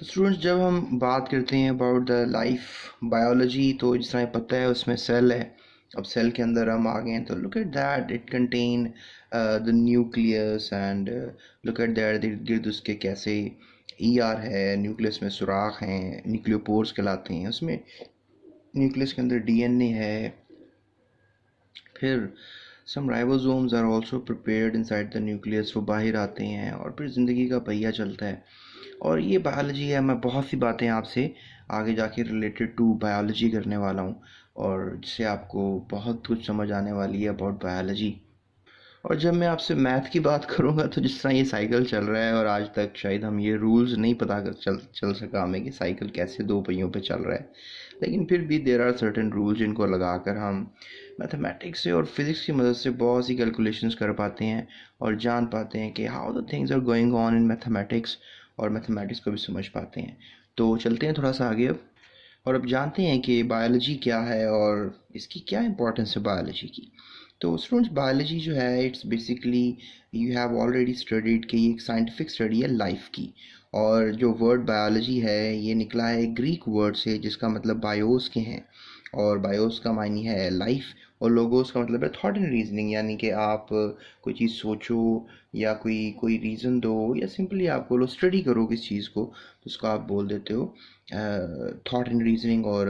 Students, जब हम बात करते हैं अबाउट द लाइफ बायोलॉजी, तो जिस तरह पता है उसमें सेल है। अब सेल के अंदर हम आ गए हैं तो look at that, it contain the nucleus and look at that, इर्द गिर्द उसके कैसे ईआर है, न्यूक्लियस में सुराख हैं, न्यूक्लियोपोर्स कहलाते हैं। उसमें न्यूक्लियस के अंदर डीएनए है। फिर some ribosomes are also prepared inside the nucleus, वो बाहर आते हैं और फिर ज़िंदगी का पहिया चलता है। और ये बायोलॉजी है। मैं बहुत सी बातें आपसे आगे जाके रिलेटेड टू बायोलॉजी करने वाला हूँ और जिससे आपको बहुत कुछ समझ आने वाली है अबाउट बायोलॉजी। और जब मैं आपसे मैथ की बात करूँगा तो जिस तरह ये साइकिल चल रहा है और आज तक शायद हम ये रूल्स नहीं पता कर चल सका हमें कि साइकिल कैसे दो पहियों पे चल रहा है, लेकिन फिर भी देर आर सर्टेन रूल्स जिनको लगाकर हम मैथमेटिक्स से और फिज़िक्स की मदद से बहुत सी कैलकुलेशंस कर पाते हैं और जान पाते हैं कि how the things are going on in mathematics, और मैथमेटिक्स को भी समझ पाते हैं। तो चलते हैं थोड़ा सा आगे अब, और अब जानते हैं कि बायोलॉजी क्या है और इसकी क्या इंपॉर्टेंस है बायोलॉजी की। तो स्टूडेंट्स, बायोलॉजी जो है it's basically, you have already studied कि ये एक साइंटिफिक स्टडी है लाइफ की। और जो वर्ड बायोलॉजी है ये निकला है ग्रीक वर्ड से जिसका मतलब बायोस के हैं, और बायोस का मायने है लाइफ, और लोगोस का मतलब है थॉट एंड रीजनिंग, यानी कि आप कोई चीज़ सोचो या कोई कोई रीज़न दो या सिंपली आप बोलो स्टडी करो किस चीज़ को, तो उसको आप बोल देते हो थॉट एंड रीजनिंग। और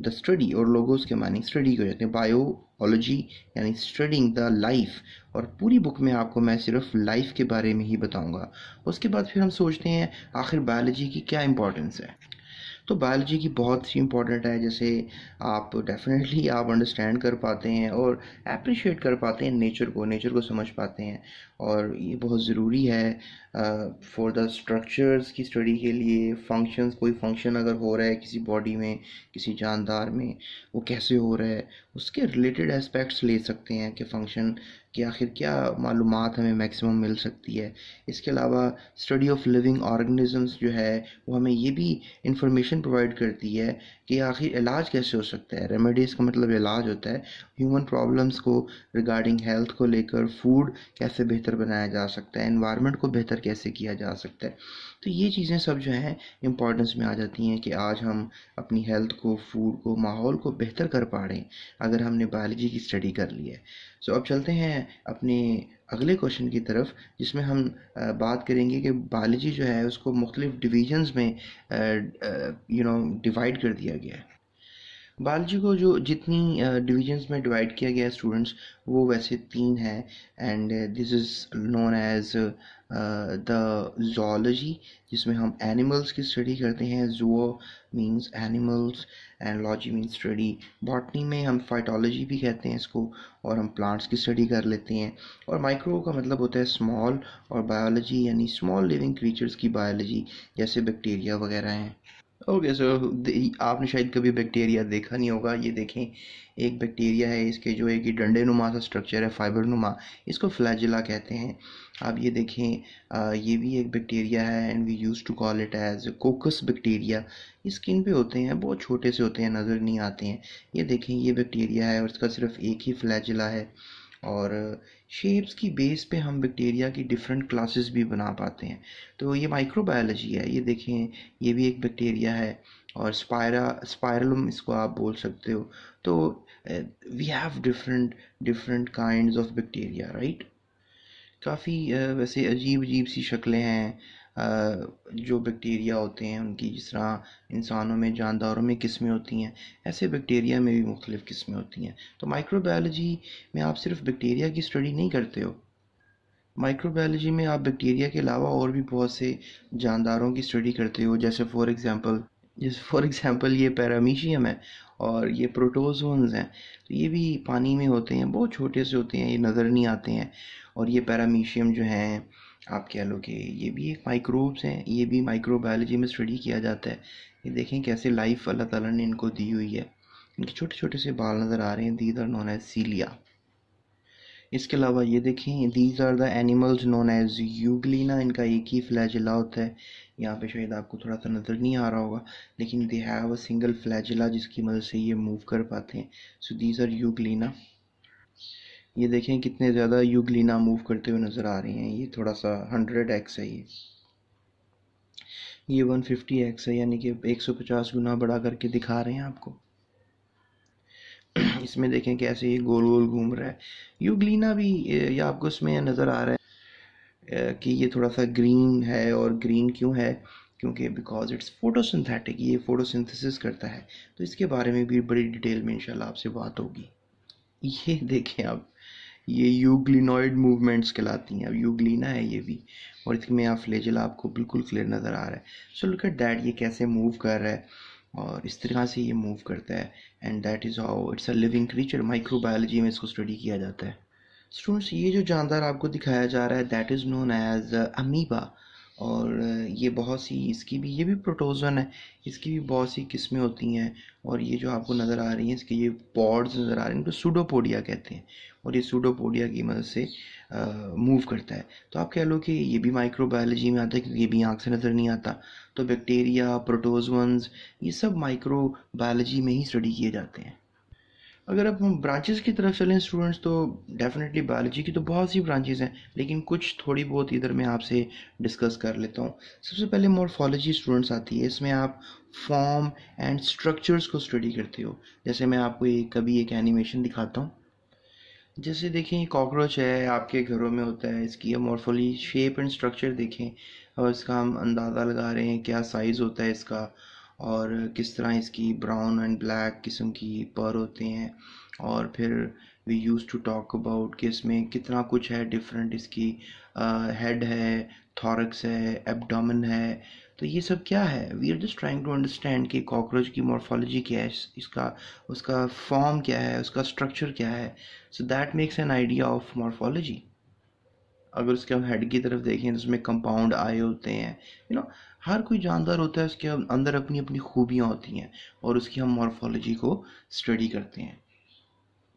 द स्टडी और लोगोस के मानी स्टडी को कहते हैं बायोलॉजी, यानी स्टडिंग द लाइफ। और पूरी बुक में आपको मैं सिर्फ लाइफ के बारे में ही बताऊंगा। उसके बाद फिर हम सोचते हैं आखिर बायोलॉजी की क्या इंपॉर्टेंस है। तो बायोलॉजी की बहुत सी इंपॉर्टेंट है, जैसे आप डेफिनेटली आप अंडरस्टैंड कर पाते हैं और अप्रिशिएट कर पाते हैं नेचर को समझ पाते हैं। और ये बहुत ज़रूरी है फॉर द स्ट्रक्चर्स की स्टडी के लिए। फंक्शंस, कोई फंक्शन अगर हो रहा है किसी बॉडी में, किसी जानदार में, वो कैसे हो रहा है, उसके रिलेटेड एस्पेक्ट्स ले सकते हैं कि फ़ंक्शन कि आखिर क्या मालूमात हमें मैक्सिमम मिल सकती है। इसके अलावा स्टडी ऑफ लिविंग ऑर्गेनिजम्स जो है वो हमें ये भी इंफॉर्मेशन प्रोवाइड करती है कि आखिर इलाज कैसे हो सकता है। रेमेडीज़ का मतलब इलाज होता है। ह्यूमन प्रॉब्लम्स को रिगार्डिंग हेल्थ को लेकर फूड कैसे बेहतर बनाया जा सकता है, एनवायरनमेंट को बेहतर कैसे किया जा सकता है। तो ये चीज़ें सब जो हैं इम्पोर्टेंस में आ जाती हैं कि आज हम अपनी हेल्थ को, फूड को, माहौल को बेहतर कर पा रहे हैं अगर हमने बायोलॉजी की स्टडी कर ली है। सो अब चलते हैं अपने अगले क्वेश्चन की तरफ, जिसमें हम बात करेंगे कि बायोलॉजी जो है उसको मुख्तलिफ डिविजन्स में डिवाइड कर दिया गया है। बायोलॉजी को जो जितनी डिविजन्स में डिवाइड किया गया है स्टूडेंट्स, वो वैसे तीन है। And this is known as the zoology, जिसमें हम एनिमल्स की स्टडी करते हैं। Zoo means animals and logy means study. Botany में हम फाइटोलॉजी भी कहते हैं इसको, और हम प्लांट्स की स्टडी कर लेते हैं। और माइक्रो का मतलब होता है स्मॉल, और बायोलॉजी यानी स्मॉल लिविंग क्रीचर्स की बायोलॉजी, जैसे बैक्टीरिया वगैरह हैं। ओके, सो आपने शायद कभी बैक्टीरिया देखा नहीं होगा। ये देखें, एक बैक्टीरिया है, इसके जो एक डंडे नुमा सा स्ट्रक्चर है, फाइबर नुमा, इसको फ्लैजिला कहते हैं। आप ये देखें, ये भी एक बैक्टीरिया है and we use to call it as coccus bacteria. ये स्किन पे होते हैं, बहुत छोटे से होते हैं, नज़र नहीं आते हैं। ये देखें, ये बैक्टीरिया है और इसका सिर्फ एक ही फ्लैजिला है। और शेप्स की बेस पे हम बैक्टीरिया की डिफरेंट क्लासेस भी बना पाते हैं। तो ये माइक्रोबायोलॉजी है। ये देखें, ये भी एक बैक्टीरिया है, और स्पायरलम इसको आप बोल सकते हो। तो we have different different kinds of bacteria, right. काफ़ी वैसे अजीब अजीब सी शक्लें हैं जो बैक्टीरिया होते हैं उनकी। जिस तरह इंसानों में, जानदारों में किस्में होती हैं, ऐसे बैक्टीरिया में भी मुख्तलिफ़ किस्में होती हैं। तो माइक्रोबायोलॉजी में आप सिर्फ बैक्टीरिया की स्टडी नहीं करते हो। माइक्रोबायोलॉजी में आप बैक्टीरिया के अलावा और भी बहुत से जानदारों की स्टडी करते हो, जैसे फॉर एग्जांपल ये पैरामीशियम है और ये प्रोटोजोन्स हैं। तो ये भी पानी में होते हैं, बहुत छोटे से होते हैं, ये नज़र नहीं आते हैं। और ये पैरामीशियम जो हैं, आप कह लो कि ये भी एक माइक्रोब्स हैं, ये भी माइक्रोबायोलॉजी में स्टडी किया जाता है। ये देखें कैसे लाइफ अल्लाह ताला ने इनको दी हुई है। इनके छोटे छोटे से बाल नज़र आ रहे हैं, these are known as cilia. इसके अलावा ये देखें, these are the animals known as euglena. इनका एक ही फ्लैजिला होता है। यहाँ पे शायद आपको थोड़ा सा नज़र नहीं आ रहा होगा, लेकिन they have a single flagella जिसकी मदद से ये मूव कर पाते हैं। So these are euglena. ये देखें कितने ज़्यादा यूग्लिना मूव करते हुए नज़र आ रहे हैं। ये थोड़ा सा 100x है ये। ये 150x है, यानी कि 150 गुना बड़ा करके दिखा रहे हैं आपको। इसमें देखें कैसे ये गोल गोल घूम रहा है। यूग्लिना भी ये आपको इसमें नज़र आ रहा है कि ये थोड़ा सा ग्रीन है, और ग्रीन क्यों है, क्योंकि बिकॉज इट्स फोटोसिंथेटिक, ये फोटोसिंथेसिस करता है। तो इसके बारे में भी बड़ी डिटेल में इंशाल्लाह आपसे बात होगी। ये देखें आप, ये यूग्लिनॉइड मूवमेंट्स कहलाती हैं। अब यूग्लिना है ये भी, और इसमें आप फ्लेजल आपको बिल्कुल क्लियर नज़र आ रहा है। सो लुक एट दैट, ये कैसे मूव कर रहा है, और इस तरह से ये मूव करता है। And that is how it's a living creature. Microbiology में इसको स्टडी किया जाता है। स्टूडेंट्स, ये जो जानदार आपको दिखाया जा रहा है that is known as amoeba. और ये बहुत सी, इसकी भी, ये भी प्रोटोजन है, इसकी भी बहुत सी किस्में होती हैं। और ये जो आपको नज़र आ रही हैं, इसके ये पॉड्स नज़र आ रहे हैं, इनको सूडोपोडिया कहते हैं। और ये सूडोपोडिया की मदद से मूव करता है। तो आप कह लो कि ये भी माइक्रोबायोलॉजी में आता है, क्योंकि ये भी आँख से नज़र नहीं आता। तो बैक्टीरिया, प्रोटोजोन्स, ये सब माइक्रोबायोलॉजी में ही स्टडी किए जाते हैं। अगर अब हम ब्रांचेस की तरफ चलें स्टूडेंट्स, तो डेफिनेटली बायोलॉजी की तो बहुत सी ब्रांचेस हैं, लेकिन कुछ थोड़ी बहुत इधर मैं आपसे डिस्कस कर लेता हूँ। सबसे पहले मॉर्फोलॉजी स्टूडेंट्स आती है। इसमें आप फॉर्म एंड स्ट्रक्चर्स को स्टडी करते हो। जैसे मैं आपको कभी एक एनिमेशन दिखाता हूँ। जैसे देखें, ये कॉकरोच है, आपके घरों में होता है। इसकी मॉर्फोलॉजी, शेप एंड स्ट्रक्चर देखें, और इसका हम अंदाज़ा लगा रहे हैं क्या साइज़ होता है इसका, और किस तरह इसकी ब्राउन एंड ब्लैक किस्म की पर होते हैं। और फिर we use to talk about कि इसमें कितना कुछ है डिफरेंट। इसकी हेड है, थॉरक्स है, एब्डोमेन है। तो ये सब क्या है, we are just trying to understand कि कॉकरोच की मॉर्फोलॉजी क्या है, इसका, उसका फॉर्म क्या है, उसका स्ट्रक्चर क्या है। So that makes an idea of morphology. अगर उसके हम हेड की तरफ देखें तो उसमें कंपाउंड आई होते हैं। हर कोई जानदार होता है, उसके अंदर अपनी अपनी खूबियाँ होती हैं, और उसकी हम मॉर्फोलॉजी को स्टडी करते हैं।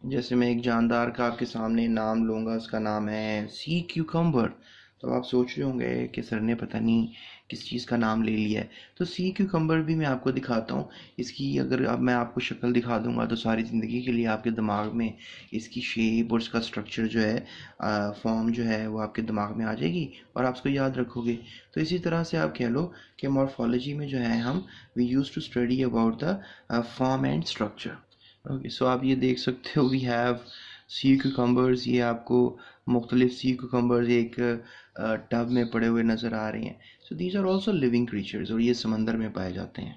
जैसे मैं एक जानदार का आपके सामने नाम लूँगा, उसका नाम है सी क्यूकम्बर। तो आप सोच रहे होंगे कि सर ने पता नहीं किस चीज़ का नाम ले लिया है। तो सी क्यूकम्बर भी मैं आपको दिखाता हूँ। इसकी अगर अब मैं आपको शक्ल दिखा दूंगा तो सारी ज़िंदगी के लिए आपके दिमाग में इसकी शेप और इसका स्ट्रक्चर जो है, फॉर्म जो है, वो आपके दिमाग में आ जाएगी, और आप उसको याद रखोगे। तो इसी तरह से आप कह लो कि मॉर्फोलॉजी में जो है हम we use to study about the form and structure. Okay, so आप ये देख सकते हो, वी हैव सी क्यूकम्बर्स। ये आपको मुख्तलिफ सी क्यूकम्बर्स एक टब में पड़े हुए नज़र आ रहे हैं। So these are also living creatures, और ये समंदर में पाए जाते हैं।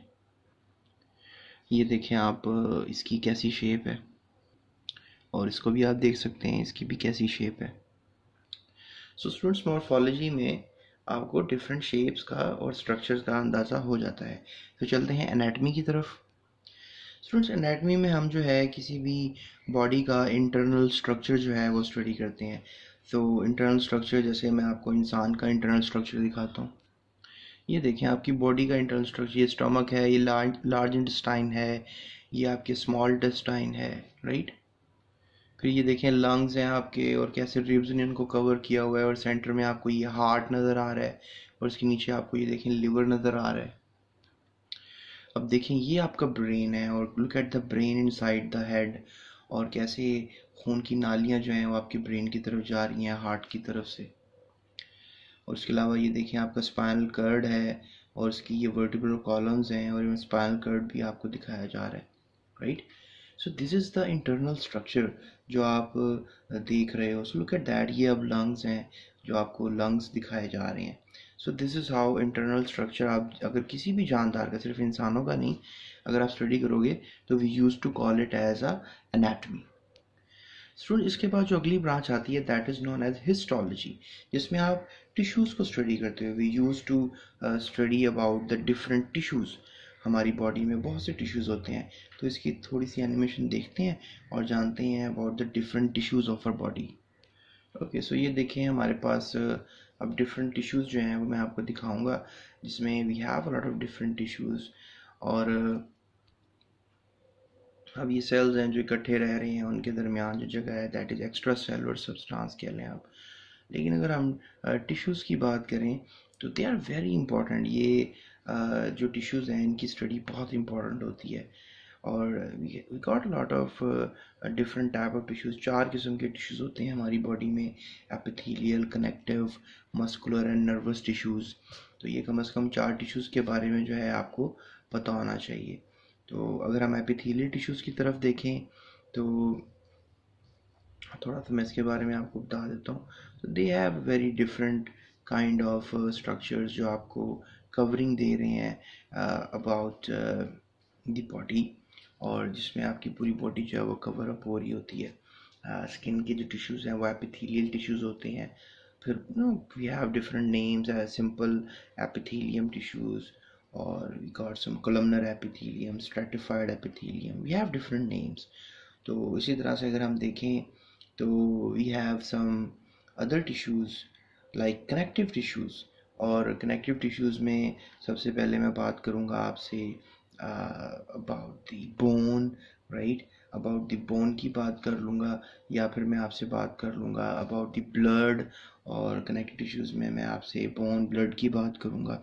ये देखें आप, इसकी कैसी शेप है, और इसको भी आप देख सकते हैं, इसकी भी कैसी शेप है। सो स्टूडेंट्स, मॉर्फोलॉजी में आपको डिफरेंट शेप्स का और स्ट्रक्चर्स का अंदाज़ा हो जाता है। तो चलते हैं एनाटमी की तरफ। स्टूडेंट्स, एनाटमी में हम जो है किसी भी बॉडी का इंटरनल स्ट्रक्चर जो है वो स्टडी करते हैं। तो इंटरनल स्ट्रक्चर, जैसे मैं आपको इंसान का इंटरनल स्ट्रक्चर दिखाता हूँ। ये देखें आपकी बॉडी का इंटरनल स्ट्रक्चर, ये स्टमक है, ये लार्ज इंटेस्टाइन है, ये आपके स्मॉल इंटेस्टाइन है, राइट। फिर ये देखें लंग्स हैं आपके, और कैसे रिब्स ने उनको कवर किया हुआ है, और सेंटर में आपको ये हार्ट नज़र आ रहा है, और उसके नीचे आपको ये देखें लिवर नज़र आ रहा है। अब देखें, ये आपका ब्रेन है, और look at the brain inside the head, और कैसे खून की नालियाँ जो हैं वो आपके ब्रेन की तरफ जा रही हैं हार्ट की तरफ से। और उसके अलावा ये देखें आपका स्पाइनल कर्ड है, और उसकी ये वर्टिब्रल कॉलम्स हैं, और स्पाइनल कर्ड भी आपको दिखाया जा रहा है, right. So this is the internal structure जो आप देख रहे हो। सो लुक एट दैट, ये अब लंग्स हैं, जो आपको लंग्स दिखाए जा रहे हैं। So this is how internal structure, आप अगर किसी भी जानदार का, सिर्फ इंसानों का नहीं, अगर आप स्टडी करोगे तो we use to call it as a anatomy. Student, इसके बाद जो अगली ब्रांच आती है that is known as histology, जिसमें आप टिश्यूज़ को स्टडी करते हो। We use to study about the different tissues. हमारी बॉडी में बहुत से टिश्यूज़ होते हैं, तो इसकी थोड़ी सी एनिमेशन देखते हैं और जानते हैं about the different tissues of our body. Okay, so ये देखें हमारे पास अब डिफरेंट टिश्यूज़ जो हैं वो मैं आपको दिखाऊंगा, जिसमें we have a lot of different tissues. और अब ये सेल्स हैं जो इकट्ठे रह रहे हैं, उनके दरमियान जो जगह है that is extra cellular substance कह लें आप। लेकिन अगर हम टिश्यूज़ की बात करें तो दे आर वेरी इंपॉर्टेंट। ये जो टिश्यूज़ हैं इनकी स्टडी बहुत इंपॉर्टेंट होती है। और we got lot of different type of tissues. 4 किस्म के टिश्यूज़ होते हैं हमारी बॉडी में, epithelial, connective, muscular and nervous tissues. तो ये कम से कम 4 टिश्यूज़ के बारे में जो है आपको पता होना चाहिए। तो अगर हम एपिथेलियल टिश्यूज़ की तरफ देखें तो थोड़ा सा मैं इसके बारे में आपको बता देता हूँ। तो they have very different kind of structures जो आपको कवरिंग दे रहे हैं अबाउट द बॉडी, और जिसमें आपकी पूरी बॉडी जो है वो कवर अप हो रही होती है। स्किन के जो टिश्यूज़ हैं वो एपिथेलियल टिश्यूज़ होते हैं। फिर we have different names as simple epithelium tissues, और we got some columnar epithelium, stratified epithelium, we have different names। तो इसी तरह से अगर हम देखें तो we have some other tissues like connective tissues. और कनेक्टिव टिश्यूज़ में सबसे पहले मैं बात करूँगा आपसे about the bone, right. About the bone की बात कर लूँगा, या फिर मैं आपसे बात कर लूँगा अबाउट द ब्लड। और कनेक्टिव टिश्यूज़ में मैं आपसे बोन ब्लड की बात करूँगा।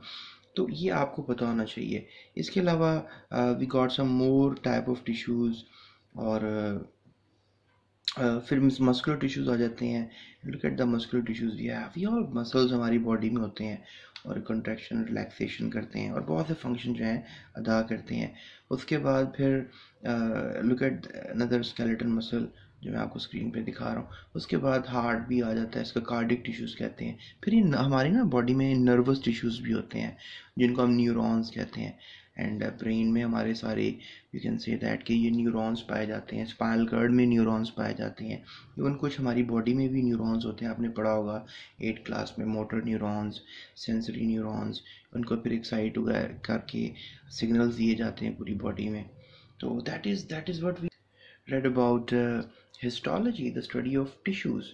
तो ये आपको पता होना चाहिए। इसके अलावा we got some more type of tissues. और फिर मस्कुलर टिश्यूज़ आ जाते हैं। Look at the muscular tissues we have, ये ऑल मसल्स हमारी बॉडी में होते हैं और कंट्रैक्शन रिलैक्सेशन करते हैं और बहुत से फंक्शन जो हैं अदा करते हैं। उसके बाद फिर look at another skeleton muscle जो मैं आपको स्क्रीन पे दिखा रहा हूँ। उसके बाद हार्ट भी आ जाता है, इसका कार्डिक टिश्यूज़ कहते हैं। फिर ये हमारी ना बॉडी में नर्वस टिश्यूज़ भी होते हैं जिनको हम न्यूरॉन्स कहते हैं। एंड ब्रेन में हमारे सारे यू कैन से दैट कि ये न्यूरॉन्स पाए जाते हैं, स्पाइनल कार्ड में न्यूरॉन्स पाए जाते हैं। इवन कुछ हमारी बॉडी में भी न्यूरॉन्स होते हैं, आपने पढ़ा होगा 8th क्लास में, मोटर न्यूरॉन्स, सेंसरी न्यूरॉन्स। उनको फिर एक्साइट करके सिग्नल्स दिए जाते हैं पूरी बॉडी में। तो that is what we read about histology, the study of tissues।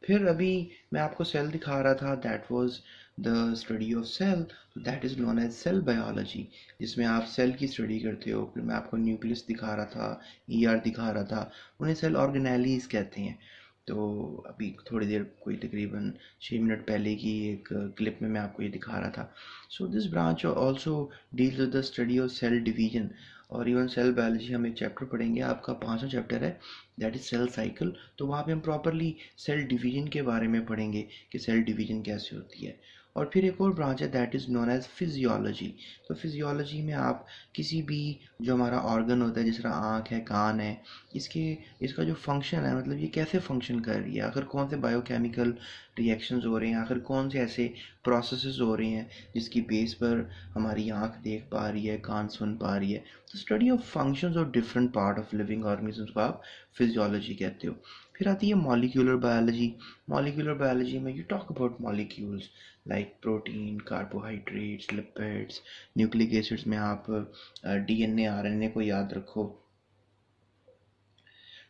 फिर अभी मैं आपको सेल दिखा रहा था, that was the study of cell, that is known as cell biology, जिसमें आप सेल की स्टडी करते हो। फिर मैं आपको न्यूक्लियस दिखा रहा था, ईआर दिखा रहा था, उन्हें सेल ऑर्गेनेलीज कहते हैं। तो अभी थोड़ी देर, कोई तकरीबन 6 मिनट पहले की एक क्लिप में मैं आपको ये दिखा रहा था। So this branch also deals with the study of cell division. और इवन सेल बायोलॉजी हम एक चैप्टर पढ़ेंगे, आपका 5वां चैप्टर है, दैट इज़ सेल साइकिल। तो वहाँ पे हम प्रॉपरली सेल डिवीजन के बारे में पढ़ेंगे कि सेल डिवीजन कैसे होती है। और फिर एक और ब्रांच है that is known as physiology. तो फिजियोलॉजी में आप किसी भी जो हमारा ऑर्गन होता है, जिस तरह आँख है, कान है, इसका जो फंक्शन है, मतलब ये कैसे फंक्शन कर रही है, आखिर कौन से बायोकेमिकल रिएक्शंस हो रहे हैं, आखिर कौन से ऐसे प्रोसेसेस हो रहे हैं जिसकी बेस पर हमारी आँख देख पा रही है, कान सुन पा रही है। तो study of functions of different part of living organisms को आप फिजियोलॉजी कहते हो। फिर आती है मॉलिक्यूलर बायोलॉजी। मॉलिक्यूलर बायोलॉजी में you talk about molecules like protein, carbohydrates, lipids, nucleic acids में आप डीएनए, आरएनए को याद रखो।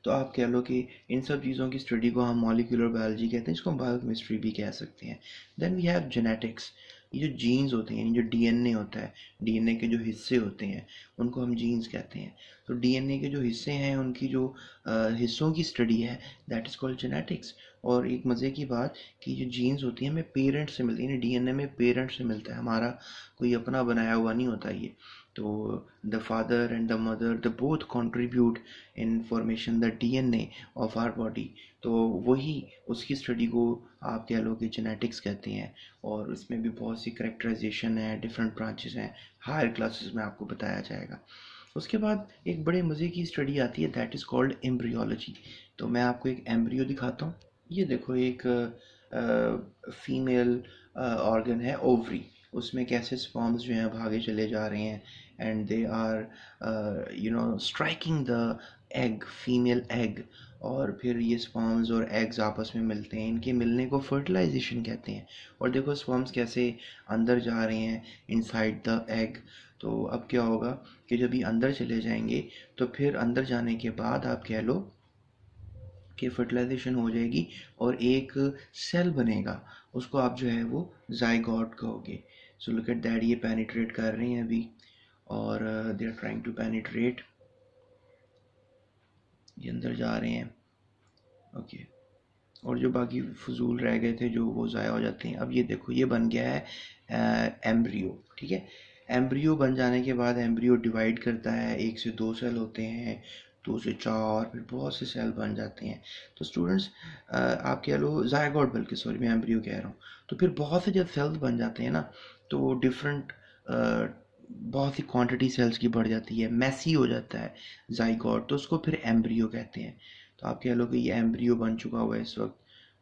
तो आप कह लो कि इन सब चीज़ों की स्टडी को हम मॉलिक्यूलर बायोलॉजी कहते हैं, इसको हम बायोकेमिस्ट्री भी कह सकते हैं। Then we have genetics. ये जो जीन्स होते हैं, जो डीएनए होता है, डीएनए के जो हिस्से होते हैं उनको हम जीन्स कहते हैं। तो डीएनए के जो हिस्से हैं, उनकी जो हिस्सों की स्टडी है, दैट इज़ कॉल्ड जेनेटिक्स। और एक मज़े की बात कि जो जीन्स होती हैं हमें पेरेंट्स से मिलती हैं, डीएनए में पेरेंट्स से मिलता है, हमारा कोई अपना बनाया हुआ नहीं होता ये। तो the father and the mother the both contribute in formation the DNA of our body. तो वही, उसकी स्टडी को आप कह लो कि जेनेटिक्स कहते हैं। और इसमें भी बहुत सी करेक्टराइजेशन है, डिफरेंट ब्रांचेस हैं, हायर क्लासेस में आपको बताया जाएगा। उसके बाद एक बड़े मज़े की स्टडी आती है, दैट इज़ कॉल्ड एम्ब्रियोलॉजी। तो मैं आपको एक एम्ब्रियो दिखाता हूँ। ये देखो, एक फीमेल ऑर्गन है, ओवरी। उसमें कैसे स्पर्म्स जो हैं भागे चले जा रहे हैं, and they are striking the egg, female egg. और फिर ये स्पर्म्स और एग्स आपस में मिलते हैं, इनके मिलने को फर्टिलाइजेशन कहते हैं। और देखो स्पर्म्स कैसे अंदर जा रहे हैं इनसाइड द एग। तो अब क्या होगा कि जब ये अंदर चले जाएंगे तो फिर अंदर जाने के बाद आप कह लो कि फर्टिलाइजेशन हो जाएगी और एक सेल बनेगा, उसको आप जो है वो जाइगोट कहोगे। सो लुक एट दैट, ये पेनिट्रेट कर रहे हैं अभी, और they are trying to penetrate, ये अंदर जा रहे हैं। ओके, और जो बाकी फजूल रह गए थे जो वो ज़ाया हो जाते हैं। अब ये देखो, ये बन गया है एम्ब्रियो, ठीक है। एम्ब्रियो बन जाने के बाद एम्ब्रियो डिवाइड करता है, 1 से 2 सेल होते हैं, 2 से 4, फिर बहुत से सेल बन जाते हैं। तो स्टूडेंट्स आप कह लो जायगोट, बल्कि सॉरी मैं एम्ब्रियो कह रहा हूँ। तो फिर बहुत से जब सेल्स बन जाते हैं ना, तो डिफरेंट बहुत सी क्वांटिटी सेल्स की बढ़ जाती है, मैसी हो जाता है जाइगोट, तो उसको फिर एम्ब्रियो कहते हैं। तो आप कह लो कि ये एम्ब्रियो बन चुका हुआ है इस वक्त,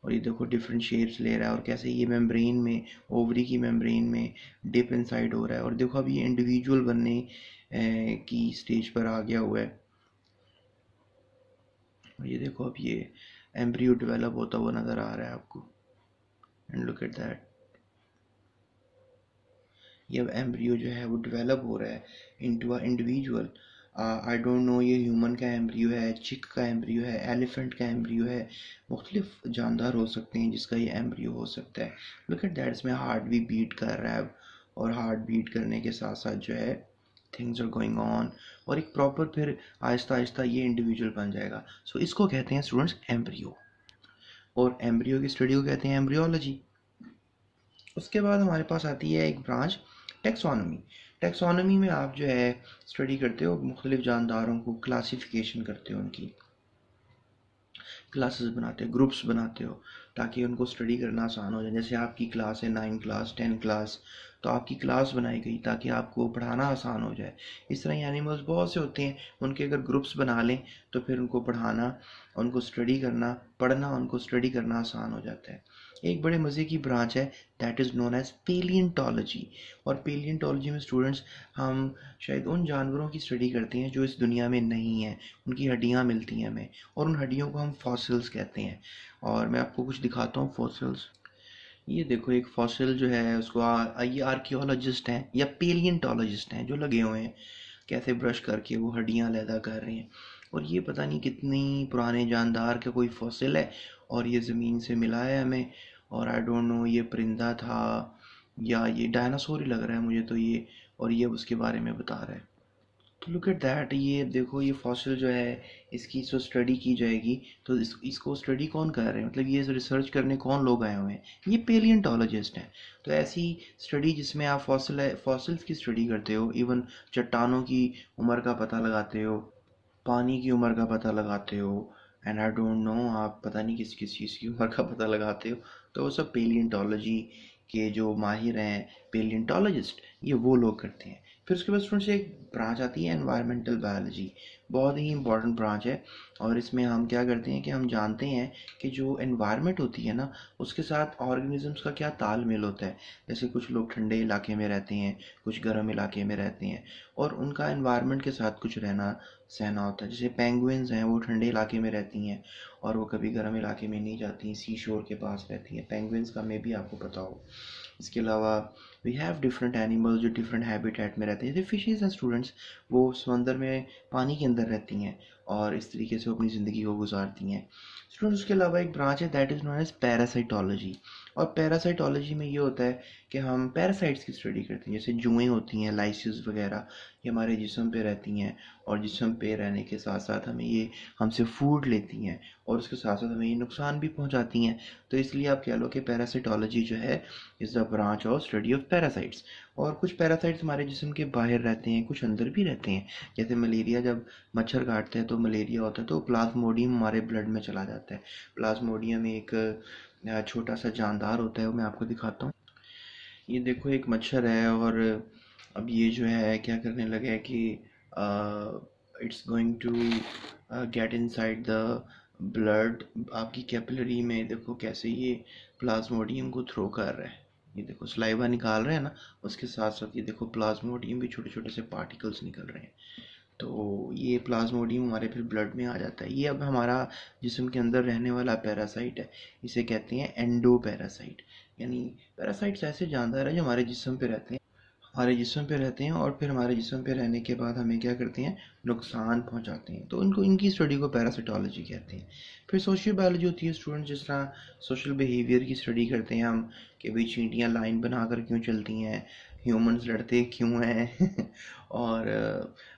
और ये देखो डिफरेंट शेप्स ले रहा है, और कैसे ये मेम्ब्रेन में, ओवरी की मेम्ब्रेन में डिप इनसाइड हो रहा है। और देखो अब ये इंडिविजुअल बनने की स्टेज पर आ गया हुआ है। और ये देखो अब ये एम्ब्रियो डेवलप होता हुआ नज़र आ रहा है आपको, एंड लुक एट दैट। ये अब एम्ब्रियो जो है वो डेवलप हो रहा है into a individual. I don't know ये ह्यूमन का एम्ब्रियो है, चिक का एम्ब्रियो है, एलिफेंट का एम्ब्रियो है, मुख्तलिफ जानदार हो सकते हैं जिसका ये एम्ब्रियो हो सकता है। लुक एट दैट, इसमें हार्ट भी बीट कर रहा है, और हार्ट बीट करने के साथ साथ जो है थिंग्स आर गोइंग ऑन, और एक प्रॉपर फिर आहिस्ता आहिस्ता ये इंडिविजुअल बन जाएगा। सो इसको कहते हैं स्टूडेंट्स एम्ब्रियो, और एम्ब्रियो की स्टडी को कहते हैं एम्ब्रियोलॉजी। उसके बाद हमारे पास आती है एक ब्रांच टेक्सोनॉमी। टेक्सोनॉमी में आप जो है स्टडी करते हो, मुख्तलिफ जानदारों को क्लासिफिकेशन करते हो, उनकी क्लासेस बनाते हो, ग्रुप्स बनाते हो, ताकि उनको स्टडी करना आसान हो जाए। जैसे आपकी क्लास है 9 क्लास 10 क्लास, तो आपकी क्लास बनाई गई ताकि आपको पढ़ाना आसान हो जाए। इस तरह ही एनिमल्स बहुत से होते हैं, उनके अगर ग्रुप्स बना लें तो फिर उनको पढ़ाना, उनको स्टडी करना, पढ़ना उनको स्टडी करना आसान हो जाता है। एक बड़े मज़े की ब्रांच है that is known as palaeontology. और पेलियंटोलॉजी में स्टूडेंट्स हम शायद उन जानवरों की स्टडी करते हैं जो इस दुनिया में नहीं हैं, उनकी हड्डियाँ मिलती हैं हमें, और उन हड्डियों को हम फॉसिल्स कहते हैं। और मैं आपको कुछ दिखाता हूँ फॉसिल्स। ये देखो एक फॉसिल जो है उसको ये आर्कियोलॉजिस्ट हैं या पेलियंटोलॉजिस्ट हैं जो लगे हुए हैं, कैसे ब्रश करके वो हड्डियाँ अलहदा कर रहे हैं। और ये पता नहीं कितनी पुराने जानदार का कोई फॉसिल है, और ये ज़मीन से मिला है हमें। और आई डोंट नो ये परिंदा था या ये डायनासोर ही लग रहा है मुझे तो ये, और ये उसके बारे में बता रहा है। तो लुक एट दैट, ये देखो ये फॉसिल जो है इसकी जो स्टडी की जाएगी, तो इसको स्टडी कौन कर रहे हैं, मतलब ये रिसर्च करने कौन लोग आए हुए हैं, ये पेलियंटोलॉजिस्ट हैं। तो ऐसी स्टडी जिसमें आप फॉसिल्स की स्टडी करते हो, इवन चट्टानों की उम्र का पता लगाते हो, पानी की उम्र का पता लगाते हो, एंड आई डोंट नो आप पता नहीं किस किस चीज़ की उम्र का पता लगाते हो, तो वो सब पेलियंटोलॉजी के जो माहिर हैं पेलियंटोलॉजिस्ट, ये वो लोग करते हैं। फिर उसके बाद स्टूडेंट्स एक ब्रांच आती है एनवायरमेंटल बायोलॉजी, बहुत ही इंपॉर्टेंट ब्रांच है। और इसमें हम क्या करते हैं कि हम जानते हैं कि जो एनवायरनमेंट होती है ना, उसके साथ ऑर्गेनिजम्स का क्या तालमेल होता है। जैसे कुछ लोग ठंडे इलाके में रहते हैं, कुछ गर्म इलाके में रहते हैं, और उनका एनवायरनमेंट के साथ कुछ रहना सहना होता है। जैसे पेंगुइन्स हैं, वो ठंडे इलाके में रहती हैं और वो कभी गर्म इलाके में नहीं जाती, सी शोर के पास रहती हैं पेंगुइन्स का, मे भी आपको पता हो। इसके अलावा वी हैव डिफरेंट एनिमल्स जो डिफरेंट हैबिटेट में रहते हैं। जैसे फिशेज हैं स्टूडेंट्स, वो समंदर में पानी के अंदर रहती हैं और इस तरीके से वो अपनी ज़िंदगी को गुजारती हैं। स्टूडेंट्स उसके अलावा एक ब्रांच है that is known as parasitology. और पैरासाइटोलॉजी में ये होता है कि हम पैरासाइट्स की स्टडी करते हैं। जैसे जुएँ होती हैं, लाइसिस वगैरह, ये हमारे जिस्म पे रहती हैं, और जिस्म पे रहने के साथ साथ हमें ये हमसे फूड लेती हैं, और उसके साथ साथ हमें ये नुकसान भी पहुंचाती हैं। तो इसलिए आप कह लो कि पैरासाइटोलॉजी जो है is the branch of study of parasites. और कुछ पैरासाइट्स हमारे जिस्म के बाहर रहते हैं, कुछ अंदर भी रहते हैं। जैसे मलेरिया, जब मच्छर काटते हैं तो मलेरिया होता है, तो प्लाज्मोडियम हमारे ब्लड में चला जाता है। प्लाज्मोडियम एक छोटा सा जानदार होता है, वो मैं आपको दिखाता हूँ। ये देखो एक मच्छर है, और अब ये जो है क्या करने लगा है कि it's going to get inside the blood. आपकी कैपिलरी में देखो कैसे ये प्लाज्मोडियम को थ्रो कर रहा है। ये देखो सलाइवा निकाल रहे हैं ना, उसके साथ साथ ये देखो प्लाज्मोडियम भी छोटे छोटे से पार्टिकल्स निकल रहे हैं। तो ये प्लाज्मोडियम हमारे फिर ब्लड में आ जाता है। ये अब हमारा जिस्म के अंदर रहने वाला पैरासाइट है, इसे कहते हैं एंडो पैरासाइट। यानी पैरासाइट्स ऐसे जानदार हैं जो हमारे जिस्म पे रहते हैं, हमारे जिस्म पे रहते हैं, और फिर हमारे जिस्म पे रहने के बाद हमें क्या करते हैं, नुकसान पहुंचाते हैं। तो इनको, इनकी स्टडी को पैरासाइटोलॉजी कहते हैं। फिर सोशल बायोलॉजी होती है स्टूडेंट, जिस तरह सोशल बिहेवियर की स्टडी करते हैं हम, कि भाई चींटियाँ लाइन बनाकर क्यों चलती हैं, ह्यूमंस लड़ते क्यों हैं और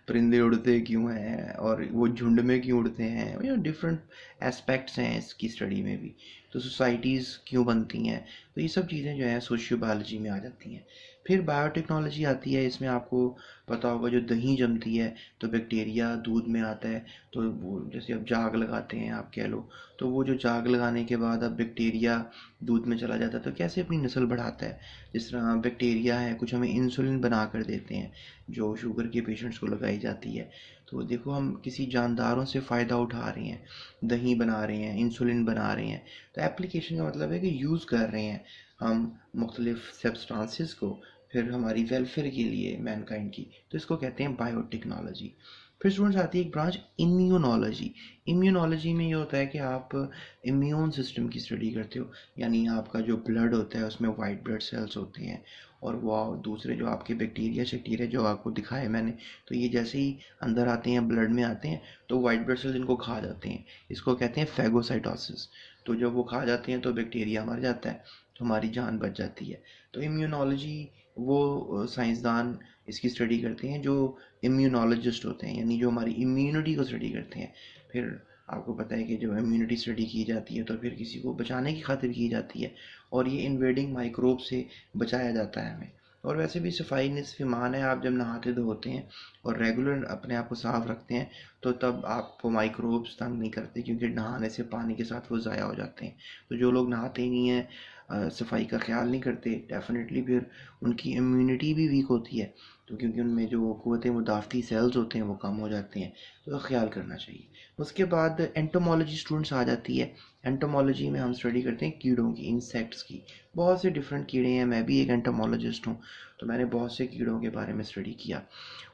परिंदे उड़ते क्यों हैं, और वो झुंड में क्यों उड़ते हैं। डिफरेंट एस्पेक्ट्स हैं इसकी स्टडी में भी। तो सोसाइटीज़ क्यों बनती हैं, तो ये सब चीज़ें जो हैं सोशियो बायोलॉजी में आ जाती हैं। फिर बायोटेक्नोलॉजी आती है, इसमें आपको पता होगा जो दही जमती है तो बैक्टीरिया दूध में आता है, तो वो जैसे अब जाग लगाते हैं आप कह लो, तो वो जो जाग लगाने के बाद अब बैक्टीरिया दूध में चला जाता है तो कैसे अपनी नस्ल बढ़ाता है। जिस तरह बैक्टीरिया है कुछ हमें इंसुलिन बना कर देते हैं जो शुगर के पेशेंट्स को लगाई जाती है। तो देखो हम किसी जानदारों से फ़ायदा उठा रहे हैं, दही बना रहे हैं, इंसुलिन बना रहे हैं। तो एप्लीकेशन का मतलब है कि यूज़ कर रहे हैं हम मुख्तलिफ सब्सटेंसेस को फिर हमारी वेलफेयर के लिए मैनकाइंड की, तो इसको कहते हैं बायोटेक्नोलॉजी। फिर स्टूडेंट्स आती है एक ब्रांच इम्यूनोलॉजी। इम्यूनोलॉजी में ये होता है कि आप इम्यून सिस्टम की स्टडी करते हो, यानी आपका जो ब्लड होता है उसमें वाइट ब्लड सेल्स होते हैं और वो दूसरे जो आपके बैक्टीरिया शैक्टीरिया जो आपको दिखाए मैंने, तो ये जैसे ही अंदर आते हैं ब्लड में आते हैं तो वाइट ब्लड सेल्स इनको खा जाते हैं, इसको कहते हैं फैगोसाइटोसिस। तो जब वो खा जाते हैं तो बैक्टीरिया मर जाता है, तो हमारी जान बच जाती है। तो इम्यूनोलॉजी वो साइंसदान इसकी स्टडी करते हैं जो इम्यूनोलॉजिस्ट होते हैं, यानी जो हमारी इम्यूनिटी को स्टडी करते हैं। फिर आपको पता है कि जब इम्यूनिटी स्टडी की जाती है तो फिर किसी को बचाने की खातिर की जाती है और ये इन्वेडिंग माइक्रोब से बचाया जाता है हमें। और वैसे भी सफाई निस्फ़ ईमान है, आप जब नहाते धोते हैं और रेगुलर अपने आप को साफ़ रखते हैं तो तब आपको माइक्रोब्स तंग नहीं करते, क्योंकि नहाने से पानी के साथ वो ज़ाया हो जाते हैं। तो जो लोग नहाते ही नहीं हैं, सफाई का ख्याल नहीं करते, डेफिनेटली फिर उनकी इम्यूनिटी भी वीक होती है, तो क्योंकि उनमें जो क़ुव्वत मुदाफ़ती सेल्स होते हैं वो कम हो जाते हैं, तो ख्याल करना चाहिए। उसके बाद एंटोमोलॉजी स्टूडेंट्स आ जाती है। एंटोमोलॉजी में हम स्टडी करते हैं कीड़ों की, इंसेक्ट्स की। बहुत से डिफरेंट कीड़े हैं, मैं भी एक एंटोमोलॉजिस्ट हूँ, तो मैंने बहुत से कीड़ों के बारे में स्टडी किया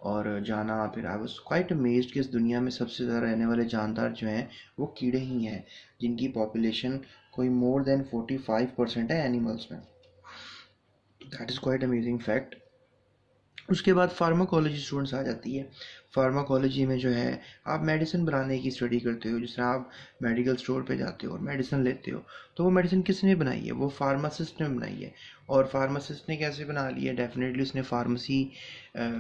और जाना। फिर आई वाज क्वाइट अमेज्ड कि इस दुनिया में सबसे ज़्यादा रहने वाले जानदार जो हैं वो कीड़े ही हैं, जिनकी पॉपुलेशन कोई मोर देन 45% है एनिमल्स में। That is quite amazing fact. उसके बाद फार्माकोलॉजी स्टूडेंट्स आ जाती है। फार्माकोलॉजी में जो है आप मेडिसिन बनाने की स्टडी करते हो। जिस तरह आप मेडिकल स्टोर पे जाते हो और मेडिसिन लेते हो, तो वो मेडिसिन किसने बनाई है? वो फार्मासिस्ट ने बनाई है। और फार्मासिस्ट ने कैसे बना ली है? डेफिनेटली उसने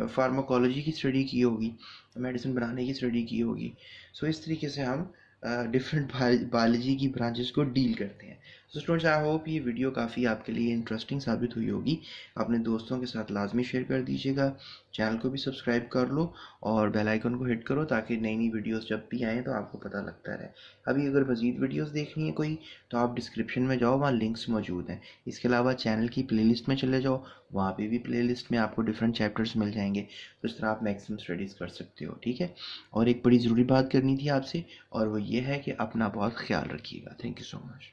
फार्माकोलॉजी की स्टडी की होगी, मेडिसिन बनाने की स्टडी की होगी। सो इस तरीके से हम डिफरेंट बायोलॉजी की ब्रांचेस को डील करते हैं। सो स्टूडेंट्स, आई होप ये वीडियो काफ़ी आपके लिए इंटरेस्टिंग साबित हुई होगी। अपने दोस्तों के साथ लाजमी शेयर कर दीजिएगा। चैनल को भी सब्सक्राइब कर लो और बेल आइकन को हिट करो ताकि नई नई वीडियोस जब भी आएँ तो आपको पता लगता रहे। अभी अगर मज़ीद वीडियोस देखनी है कोई, तो आप डिस्क्रिप्शन में जाओ, वहाँ लिंक्स मौजूद हैं। इसके अलावा चैनल की प्लेलिस्ट में चले जाओ, वहाँ पे भी प्लेलिस्ट में आपको डिफरेंट चैप्टर्स मिल जाएंगे, तो इस तरह आप मैक्सिमम स्टडीज़ कर सकते हो। ठीक है। और एक बड़ी ज़रूरी बात करनी थी आपसे, और वो ये है कि अपना बहुत ख्याल रखिएगा। Thank you so much.